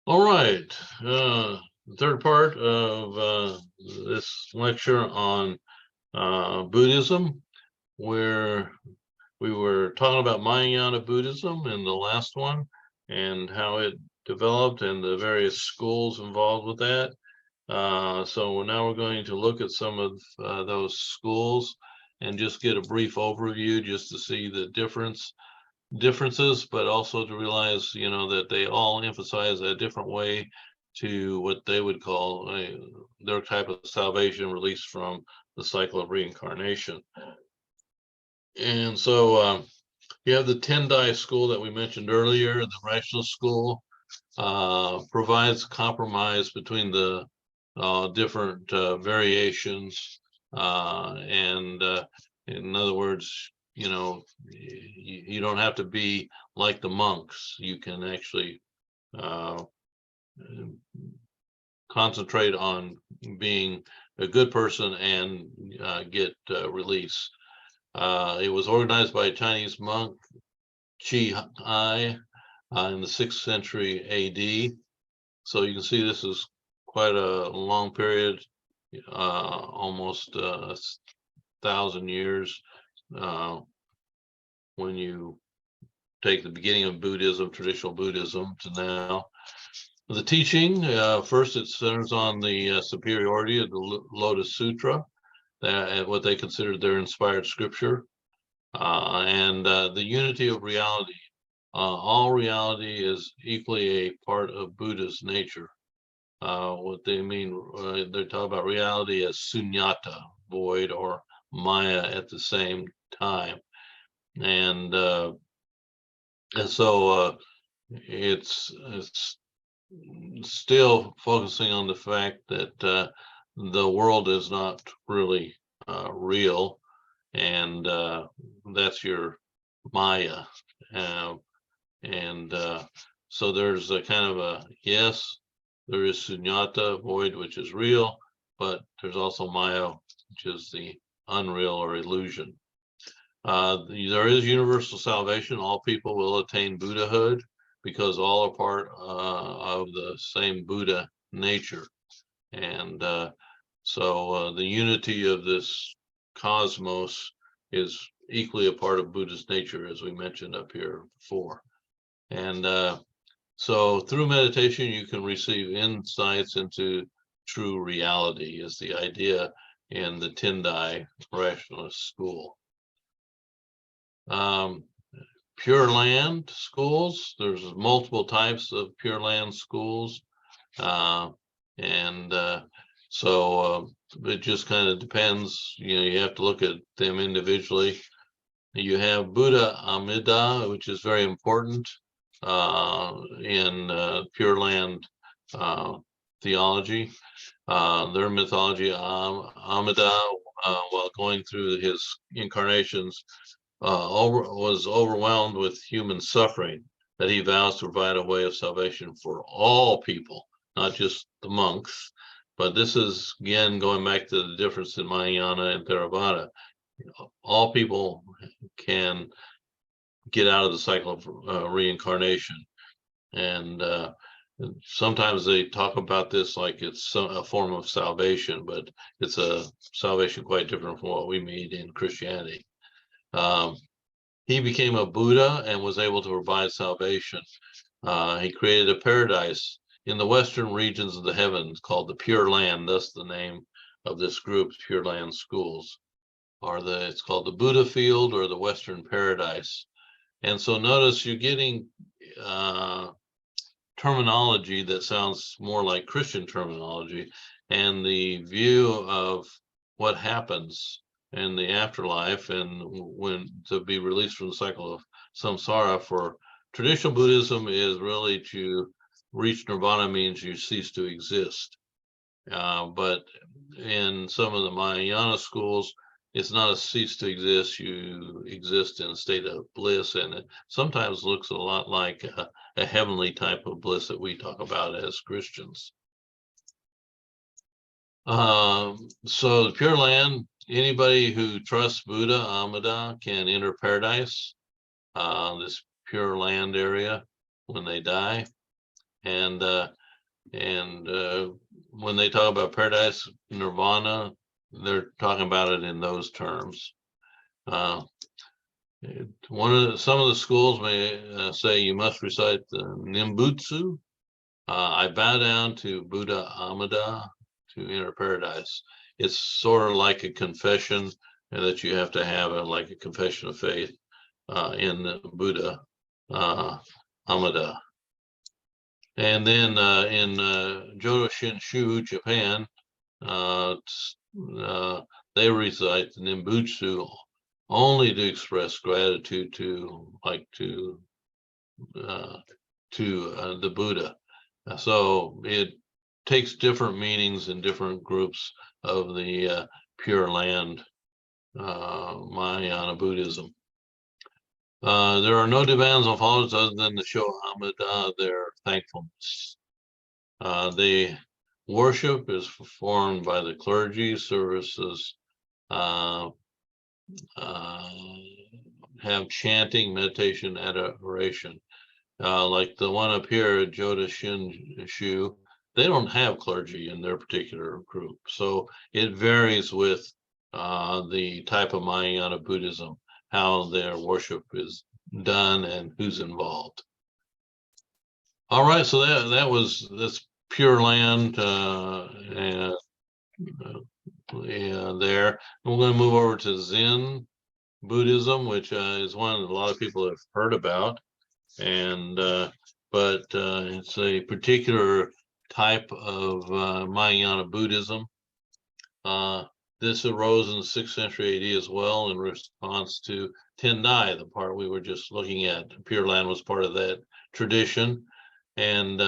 All right. The third part of this lecture on Buddhism, where we were talking about Mahayana Buddhism in the last one and how it developed and the various schools involved with that. So now we're going to look at some of those schools and just get a brief overview just to see the differences, but also to realize, that they all emphasize a different way to what they would call their type of salvation, release from the cycle of reincarnation. And so you have the Tendai school that we mentioned earlier, the rationalist school provides compromise between the different variations. And in other words, you don't have to be like the monks. You can actually concentrate on being a good person and get release. It was organized by a Chinese monk, Chi Ai, in the 6th century AD. So you can see this is quite a long period, almost 1,000 years. When you take the beginning of Buddhism, traditional Buddhism, to now. The teaching, first it centers on the superiority of the Lotus Sutra, what they considered their inspired scripture, and the unity of reality. All reality is equally a part of Buddha's nature. What they mean, they're talking about reality as sunyata, void, or maya at the same time. And so it's still focusing on the fact that the world is not really real, and that's your maya. And so there's a kind of a, yes, there is sunyata, void, which is real, but there's also maya, which is the unreal or illusion. There is universal salvation. All people will attain Buddhahood because all are part of the same Buddha nature. And so the unity of this cosmos is equally a part of Buddha's nature, as we mentioned up here before. And so through meditation, you can receive insights into true reality, is the idea in the Tendai rationalist school. Pure Land schools, there's multiple types of Pure Land schools. And so it just kind of depends, you have to look at them individually. You have Buddha Amida, which is very important in Pure Land theology. Their mythology, Amida, while going through his incarnations, was overwhelmed with human suffering, that he vows to provide a way of salvation for all people, not just the monks. But this is, again, going back to the difference in Mahayana and Theravada. All people can get out of the cycle of reincarnation. And sometimes they talk about this like it's a form of salvation, but it's a salvation quite different from what we mean in Christianity. He became a Buddha and was able to provide salvation. He created a paradise in the western regions of the heavens called the Pure Land. Thus the name of this group, Pure Land Schools, it's called the Buddha Field or the Western Paradise. And so notice you're getting terminology that sounds more like Christian terminology, and the view of what happens in the afterlife and when to be released from the cycle of samsara. For traditional Buddhism is really to reach nirvana means you cease to exist. But in some of the Mahayana schools, it's not a cease to exist. You exist in a state of bliss, and it sometimes looks a lot like a heavenly type of bliss that we talk about as Christians. So the Pure Land, anybody who trusts Buddha Amida can enter paradise, this Pure Land area, when they die. And when they talk about paradise, nirvana, they're talking about it in those terms. Some of the schools may say you must recite the Nimbutsu. I bow down to Buddha Amida to enter paradise. It's sort of like a confession that you have to have, like a confession of faith in the Buddha Amida. And then in Jodo Shinshu, Japan, they recite the Nimbutsu only to express gratitude to the Buddha. So it takes different meanings in different groups of the Pure Land Mahayana Buddhism. There are no demands on followers other than to show Amida their thankfulness. The worship is performed by the clergy. Services have chanting, meditation, adoration. Like the one up here at Jodo Shinshu, they don't have clergy in their particular group. So it varies with the type of Mahayana Buddhism, how their worship is done and who's involved. All right, so that's Pure Land and there. We're going to move over to Zen Buddhism, which is one that a lot of people have heard about, and but it's a particular type of Mahayana Buddhism. This arose in the 6th century AD as well in response to Tendai, the part we were just looking at. Pure Land was part of that tradition, and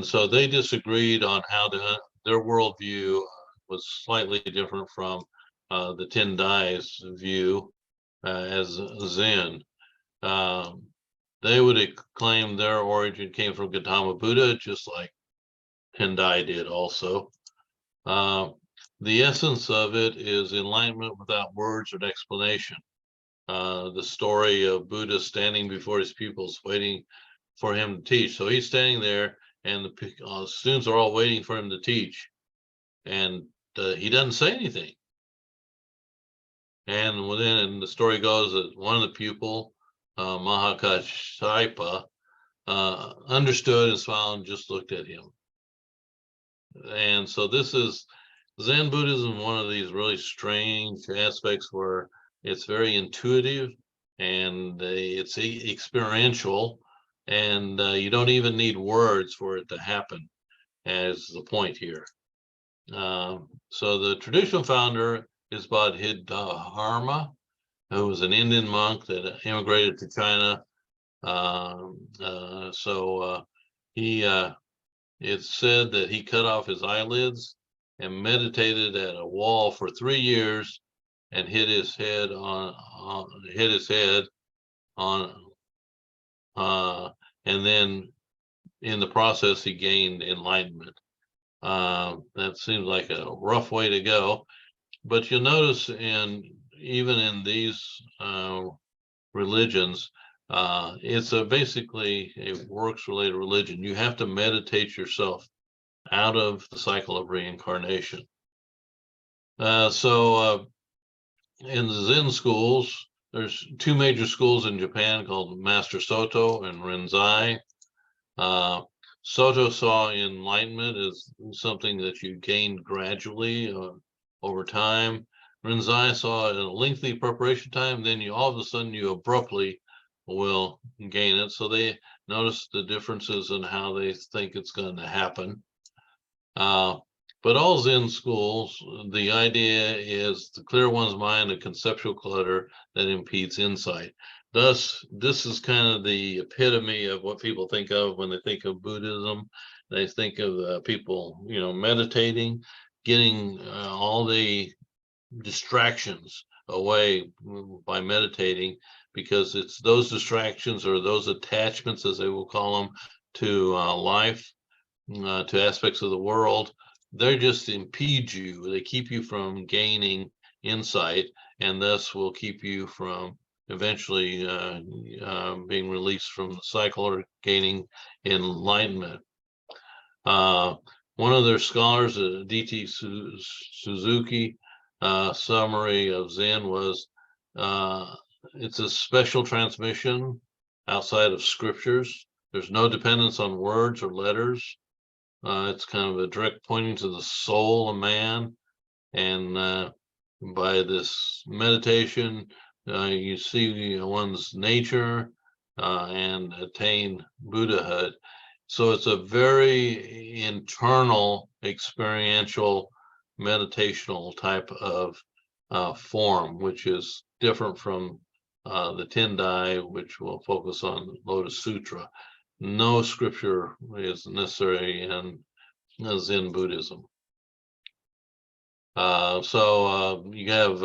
so they disagreed on how their worldview was slightly different from the Tendai's view as Zen. They would claim their origin came from Gautama Buddha, just like Tendai did also. The essence of it is enlightenment without words or explanation. The story of Buddha standing before his pupils, waiting for him to teach. So he's standing there, and the students are all waiting for him to teach, and he doesn't say anything. And then the story goes that one of the pupil, Mahakashaipa, understood and smiled and just looked at him. And so this is Zen Buddhism, one of these really strange aspects where it's very intuitive and it's experiential, and you don't even need words for it to happen, as the point here. So the traditional founder is Bodhidharma, who was an Indian monk that immigrated to China. It's said that he cut off his eyelids and meditated at a wall for 3 years and hit his head on, and then in the process he gained enlightenment. That seems like a rough way to go, but you'll notice even in these religions, it's basically a works-related religion. You have to meditate yourself out of the cycle of reincarnation. So in the Zen schools, there's 2 major schools in Japan called Master Soto and Rinzai. Soto saw enlightenment as something that you gained gradually over time. Rinzai saw a lengthy preparation time, then all of a sudden you abruptly will gain it. So they notice the differences in how they think it's going to happen. But all Zen schools, the idea is to clear one's mind of conceptual clutter that impedes insight. Thus, this is kind of the epitome of what people think of when they think of Buddhism. They think of people, meditating, getting all the distractions away by meditating, because it's those distractions or those attachments, as they will call them, to life, to aspects of the world. They just impede you. They keep you from gaining insight, and thus will keep you from eventually being released from the cycle or gaining enlightenment. One of their scholars, D.T. Suzuki, summary of Zen was, it's a special transmission outside of scriptures. There's no dependence on words or letters. It's kind of a direct pointing to the soul of man. And by this meditation, you see one's nature and attain Buddhahood. So it's a very internal, experiential, meditational type of form, which is different from the Tendai, which will focus on Lotus Sutra. No scripture is necessary in Zen Buddhism. So you have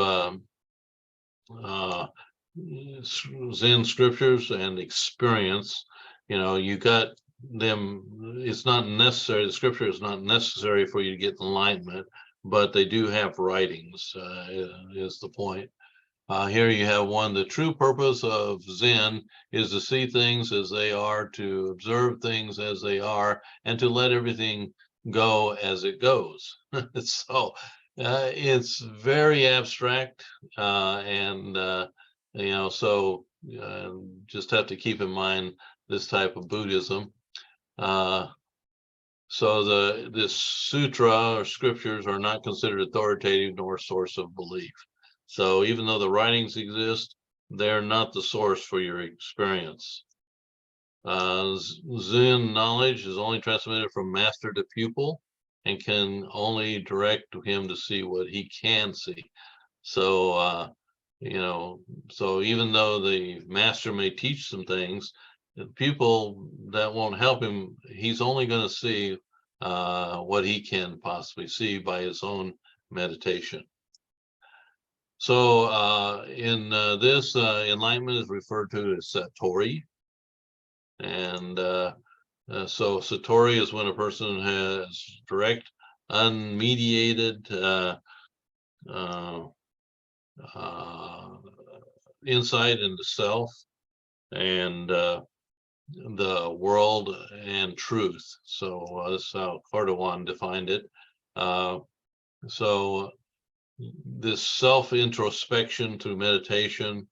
Zen scriptures and experience. You got them. It's not necessary. The scripture is not necessary for you to get enlightenment, but they do have writings, is the point. Here you have one. The true purpose of Zen is to see things as they are, to observe things as they are, and to let everything go as it goes. So it's very abstract, and so just have to keep in mind this type of Buddhism. So this sutra or scriptures are not considered authoritative nor source of belief. So even though the writings exist, they're not the source for your experience. Zen knowledge is only transmitted from master to pupil and can only direct him to see what he can see. So, so even though the master may teach some things, the pupil, that won't help him. He's only going to see what he can possibly see by his own meditation. So in this, enlightenment is referred to as Satori. And so Satori is when a person has direct, unmediated insight into self and the world and truth. So that's how Cardowan defined it. So this self-introspection through meditation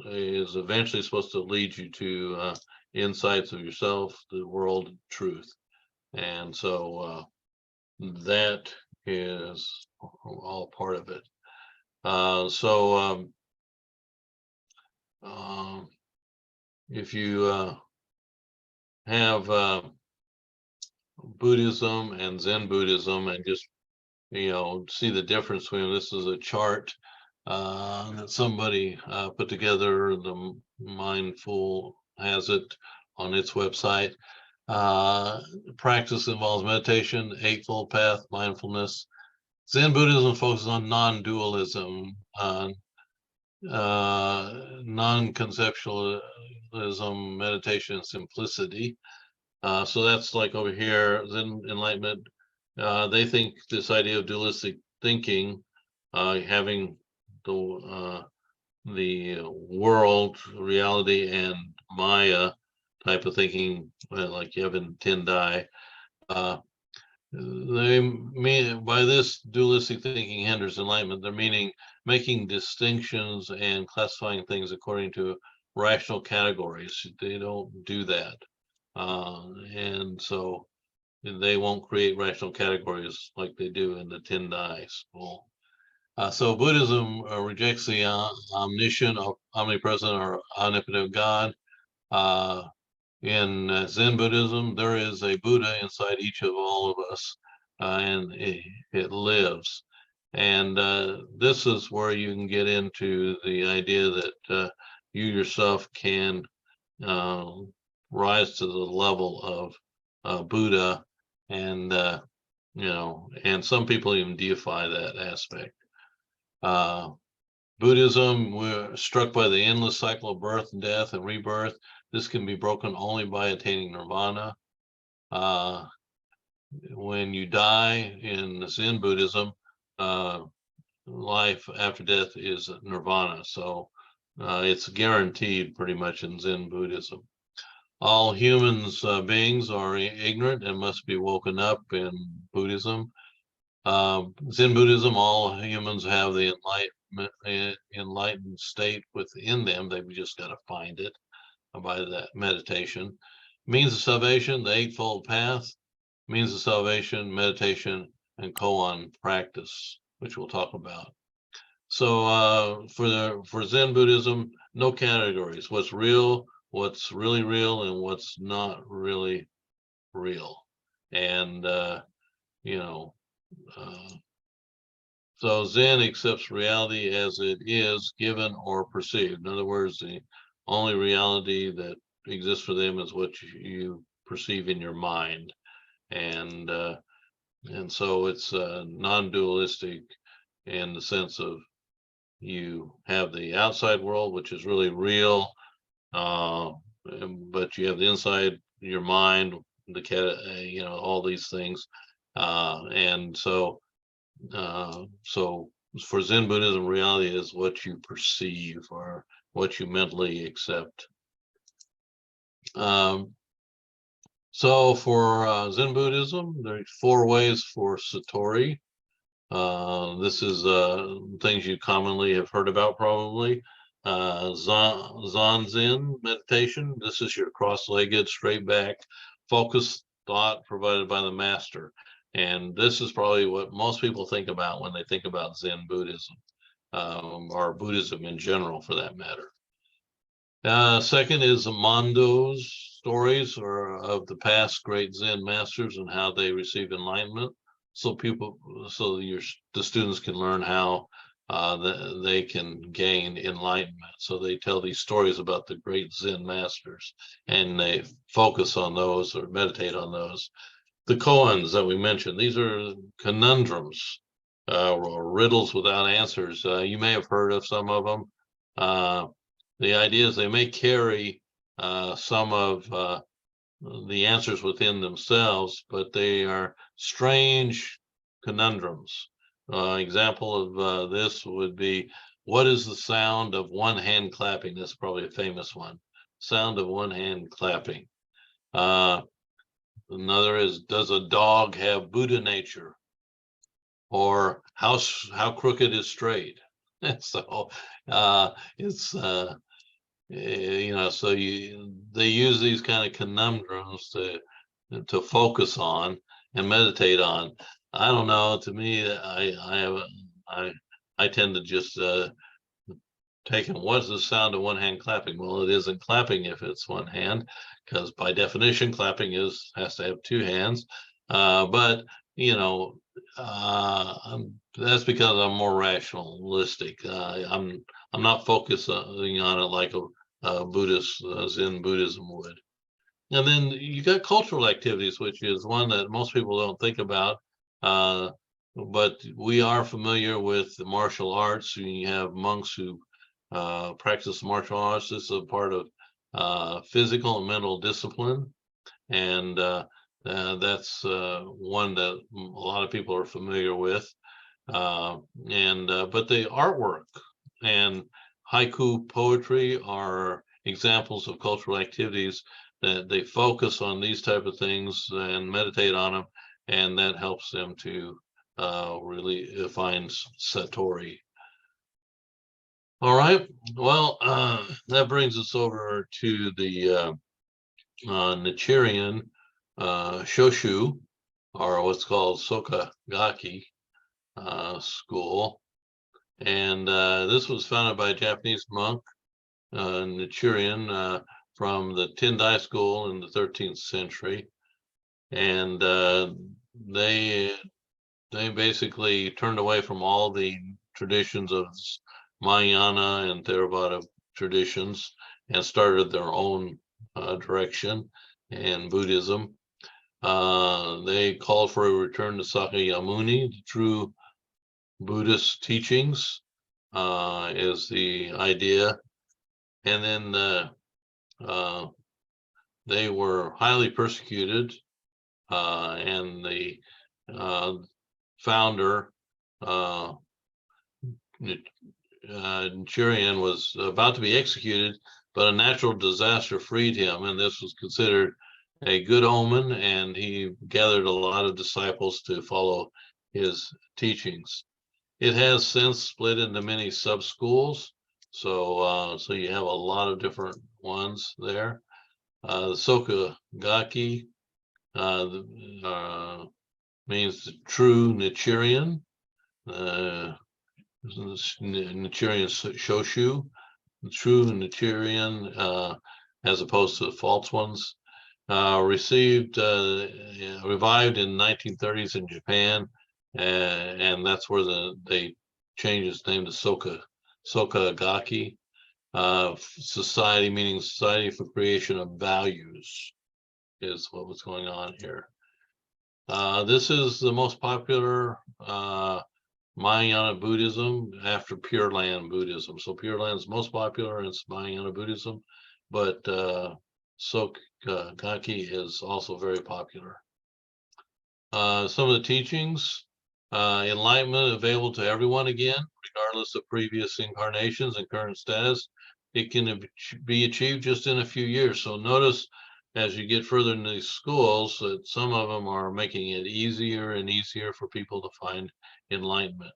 is eventually supposed to lead you to insights of yourself, the world, truth. And so that is all part of it. If you have Buddhism and Zen Buddhism and just see the difference between, this is a chart that somebody put together. The Mindful has it on its website. Practice involves meditation, Eightfold Path, mindfulness. Zen Buddhism focuses on non-dualism, non-conceptualism, meditation, and simplicity. So that's like over here, Zen enlightenment. They think this idea of dualistic thinking, having the world, reality, and Maya type of thinking, like you have in Tendai, they mean by this dualistic thinking hinders enlightenment. They're meaning making distinctions and classifying things according to rational categories. They don't do that, and so they won't create rational categories like they do in the Tendai school. So Buddhism rejects the omniscient, omnipresent, or omnipotent God. In Zen Buddhism, there is a Buddha inside each of all of us, and it lives. And this is where you can get into the idea that you yourself can rise to the level of Buddha, and and some people even deify that aspect. Buddhism, we're struck by the endless cycle of birth and death and rebirth. This can be broken only by attaining nirvana. When you die in Zen Buddhism, life after death is nirvana. So It's guaranteed pretty much in Zen Buddhism. All humans beings are ignorant and must be woken up in Buddhism. Zen Buddhism, all humans have the enlightened state within them. They've just got to find it by that meditation. Means of salvation, the Eightfold Path. Means of salvation, meditation, and koan practice, which we'll talk about. So for Zen Buddhism, no categories. What's real, what's really real, and what's not really real. And you know, uh, so Zen accepts reality as it is, given or perceived. In other words, the only reality that exists for them is what you perceive in your mind, and so it's non-dualistic in the sense of you have the outside world, which is really real, uh, but you have the inside, your mind, the cat, all these things, and so for Zen Buddhism, reality is what you perceive or what you mentally accept. Um, so for Zen Buddhism, there's 4 ways for Satori. This is things you commonly have heard about probably. Zanzen meditation. This is your cross-legged, straight back, focused thought provided by the master. And this is probably what most people think about when they think about Zen Buddhism, or Buddhism in general for that matter. Second is Mondo's stories or of the past great Zen masters and how they received enlightenment. So the students can learn how they can gain enlightenment. So they tell these stories about the great Zen masters, and they focus on those or meditate on those. The koans that we mentioned, these are conundrums or riddles without answers. You may have heard of some of them. The idea is they may carry some of the answers within themselves, but they are strange conundrums. Example of this would be, what is the sound of one hand clapping? That's probably a famous one. Sound of one hand clapping. Another is, does a dog have Buddha nature? Or how crooked is straight? So it's so they use these kind of conundrums to focus on and meditate on. I don't know. To me, I tend to just take what's the sound of one hand clapping? Well, it isn't clapping if it's one hand, because by definition, clapping has to have 2 hands. But that's because I'm more rationalistic. I'm not focusing on it like a Buddhist Zen Buddhism would. And then you got cultural activities, which is one that most people don't think about. But we are familiar with the martial arts. You have monks who practice martial arts. This is a part of physical and mental discipline. And that's one that a lot of people are familiar with. But the artwork and haiku poetry are examples of cultural activities that they focus on these type of things and meditate on them, and that helps them to really find Satori. All right, well, that brings us over to the Nichiren Shoshu, or what's called Sokagaki school. And this was founded by a Japanese monk, Nichiren, from the Tendai school in the 13th century. And they basically turned away from all the traditions of Mahayana and Theravada traditions and started their own direction in Buddhism. They called for a return to Sakyamuni, the true Buddhist teachings, is the idea. And then they were highly persecuted, and the founder Nichiren was about to be executed, but a natural disaster freed him, and this was considered a good omen, and he gathered a lot of disciples to follow his teachings. It has since split into many sub-schools, so you have a lot of different ones there. The Soka Gaki means the true Nichiren. Nichiren Shoshu, the true Nichiren, as opposed to the false ones, revived in 1930s in Japan, and that's where they changed its name to Soka Gaki, society, meaning Society for Creation of Values, is what was going on here. This is the most popular Mahayana Buddhism after Pure Land Buddhism. So Pure Land is most popular, and it's Mahayana Buddhism, but Soka Gaki is also very popular. Some of the teachings: enlightenment available to everyone again, regardless of previous incarnations and current status. It can be achieved just in a few years. So notice as you get further into these schools that some of them are making it easier and easier for people to find enlightenment.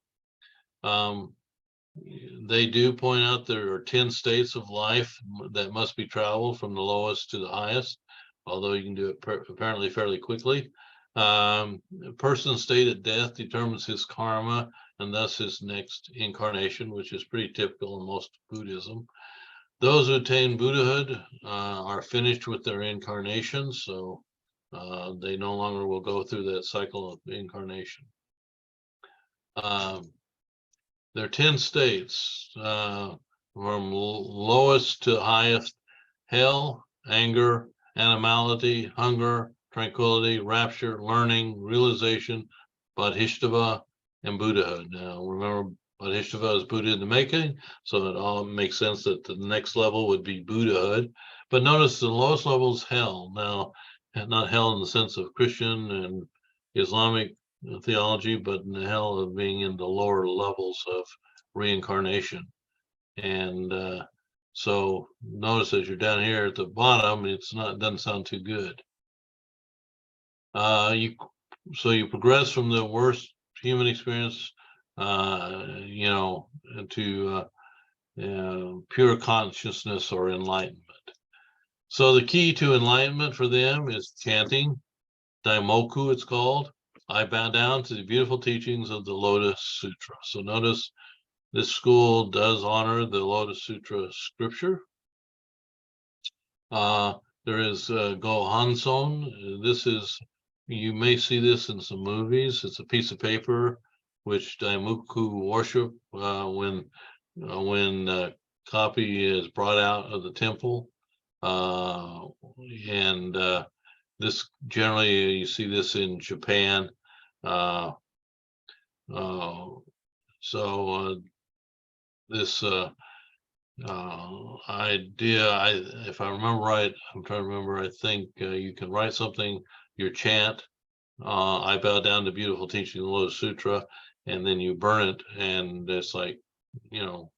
They do point out there are 10 states of life that must be traveled from the lowest to the highest, although you can do it apparently fairly quickly. A person's state at death determines his karma and thus his next incarnation, which is pretty typical in most Buddhism. Those who attain Buddhahood are finished with their incarnation, so they no longer will go through that cycle of incarnation. There are 10 states, from lowest to highest: hell, anger, animality, hunger, tranquility, rapture, learning, realization, Bodhisattva, and Buddhahood. Now, remember, Bodhisattva is Buddha in the making, so it all makes sense that the next level would be Buddhahood. But notice the lowest level is hell. Now, not hell in the sense of Christian and Islamic theology, but in the hell of being in the lower levels of reincarnation. And so notice as you're down here at the bottom, doesn't sound too good. So you progress from the worst human experience, to pure consciousness or enlightenment. So the key to enlightenment for them is chanting, Daimoku it's called. I bow down to the beautiful teachings of the Lotus Sutra. So notice this school does honor the Lotus Sutra scripture. There is Gohanson. This is, you may see this in some movies. It's a piece of paper which Daimoku worship when copy is brought out of the temple. This generally, you see this in Japan. This idea, if I remember right, I'm trying to remember, I think you can write something, your chant, I bow down to beautiful teaching of the Lotus Sutra, and then you burn it, and it's like, you're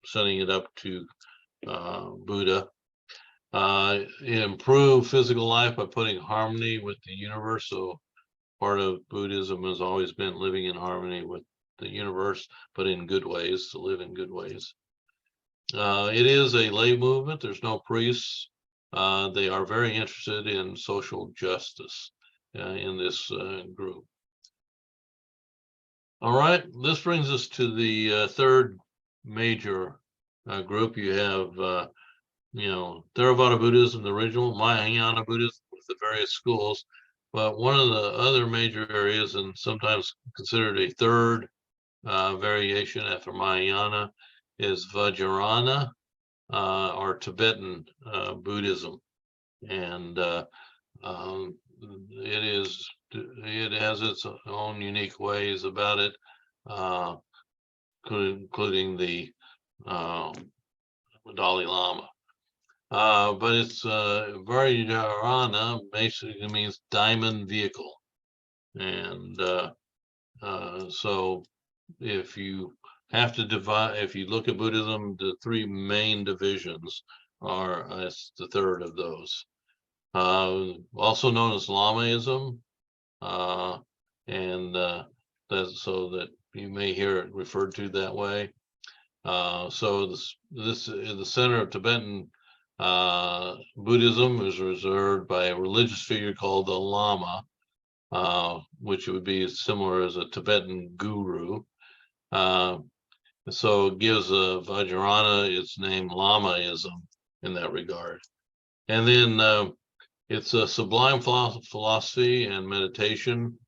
sending it up to Buddha. Improve physical life by putting harmony with the universe. So part of Buddhism has always been living in harmony with the universe, but in good ways, to live in good ways. It is a lay movement. There's no priests. They are very interested in social justice in this group. All right, this brings us to the third major group. You have Theravada Buddhism, the original, Mahayana Buddhism with the various schools. But one of the other major areas, and sometimes considered a third variation after Mahayana, is Vajrayana, or Tibetan Buddhism. And it has its own unique ways about it, including the Dalai Lama. But it's Vajrayana basically means diamond vehicle. And so if you have to divide. If you look at Buddhism, the three main divisions are the third of those. Also known as Lamaism, and that's so that you may hear it referred to that way. So this is the center of Tibetan Buddhism is reserved by a religious figure called the Lama, which would be similar as a Tibetan guru. So it gives Vajrayana its name Lamaism in that regard. And then it's a sublime philosophy and meditation.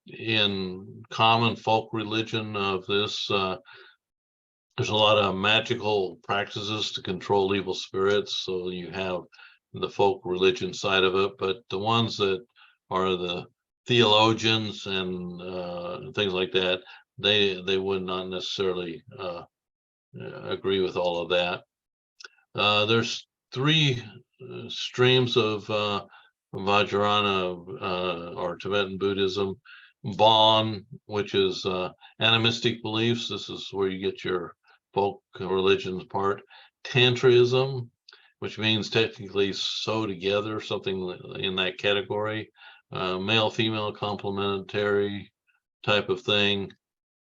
In common folk religion of this, there's a lot of magical practices to control evil spirits. So you have the folk religion side of it, but the ones that are the theologians and things like that, they would not necessarily agree with all of that. There's three streams of Vajrayana or Tibetan Buddhism. Bon, which is animistic beliefs. This is where you get your folk religions part. Tantrism, which means technically sew together, something in that category. Male-female complementary type of thing.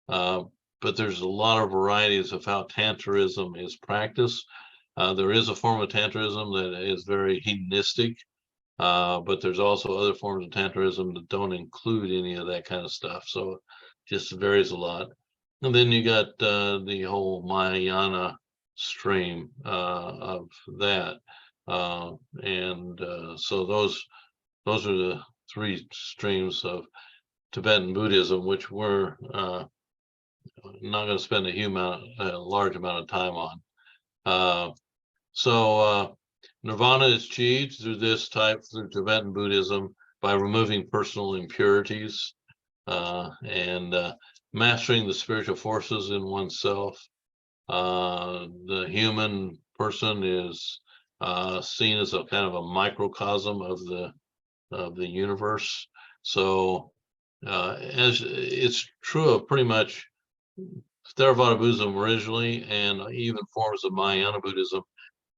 But there's a lot of varieties of how Tantrism is practiced. There is a form of Tantrism that is very hedonistic, but there's also other forms of Tantrism that don't include any of that kind of stuff. So it just varies a lot. And then you got the whole Mahayana stream of that. So those are the three streams of Tibetan Buddhism, which we're not going to spend a large amount of time on. So Nirvana is achieved through through Tibetan Buddhism by removing personal impurities and mastering the spiritual forces in oneself. The human person is seen as a kind of a microcosm of the universe. So as it's true of pretty much Theravada Buddhism originally, and even forms of Mahayana Buddhism,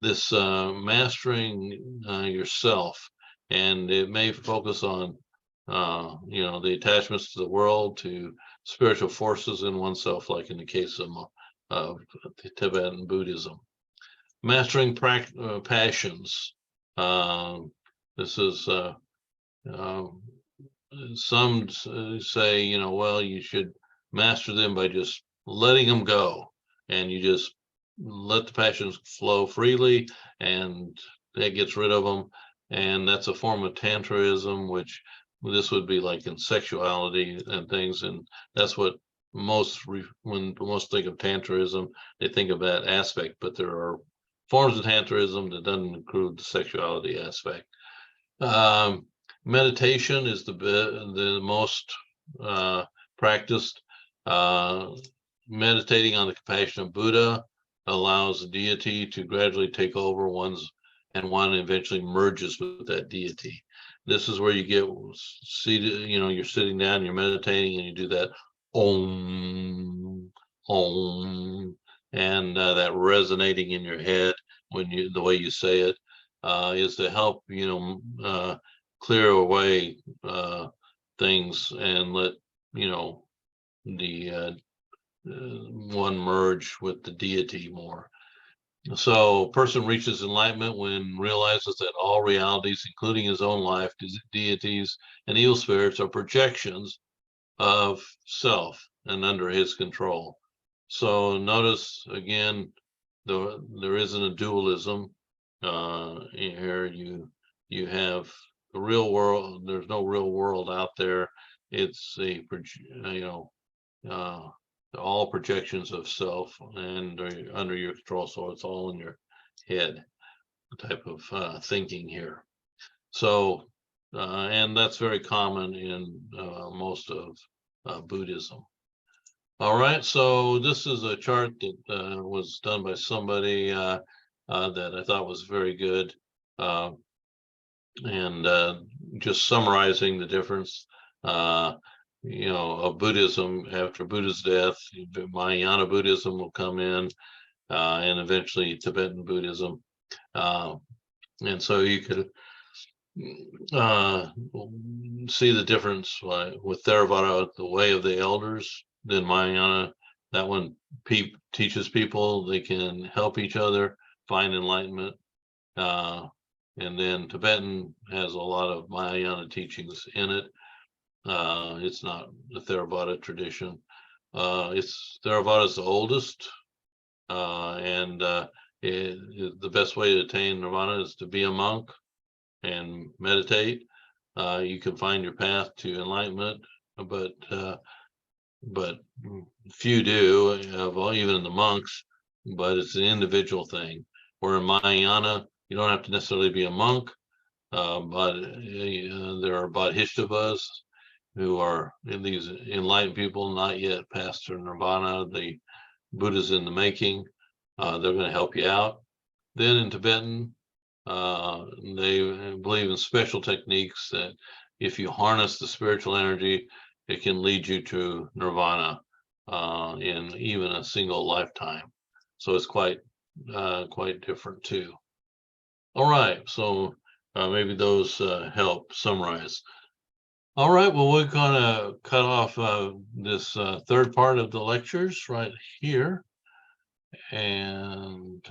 this mastering yourself, and it may focus on the attachments to the world, to spiritual forces in oneself, like in the case of Tibetan Buddhism. Mastering passions. This is some say, well, you should master them by just letting them go, and you just let the passions flow freely, and that gets rid of them. And that's a form of Tantrism, which this would be like in sexuality and things. And that's what when most think of Tantrism, they think of that aspect, but there are forms of Tantrism that doesn't include the sexuality aspect. Meditation is the most practiced. Meditating on the compassion of Buddha allows the deity to gradually take over one eventually merges with that deity. This is where you get seated, you're sitting down, you're meditating, and you do that om, and that resonating in your head the way you say it is to help clear away things and let the one merge with the deity more. So a person reaches enlightenment when realizes that all realities, including his own life, deities, and evil spirits, are projections of self and under his control. So notice again, there isn't a dualism here. You have the real world. There's no real world out there. It's all projections of self and under your control. So it's all in your head type of thinking here. So, and that's very common in most of Buddhism. All right, so this is a chart that was done by somebody that I thought was very good. And just summarizing the difference. of Buddhism after Buddha's death. Mahayana Buddhism will come in, and eventually Tibetan Buddhism. And so you could see the difference with Theravada, the way of the elders. Then Mahayana, that one teaches people they can help each other find enlightenment. And then Tibetan has a lot of Mahayana teachings in it. It's not the Theravada tradition. Theravada is the oldest, and the best way to attain nirvana is to be a monk and meditate. You can find your path to enlightenment, but few do, even the monks. But it's an individual thing. Where in Mahayana, you don't have to necessarily be a monk, but there are bodhisattvas who are these enlightened people, not yet past their nirvana. The Buddha's in the making. They're going to help you out. Then in Tibetan, they believe in special techniques that if you harness the spiritual energy, it can lead you to nirvana in even a single lifetime. So it's quite different too. All right, so maybe those help summarize. All right, well, we're gonna cut off this third part of the lectures right here. And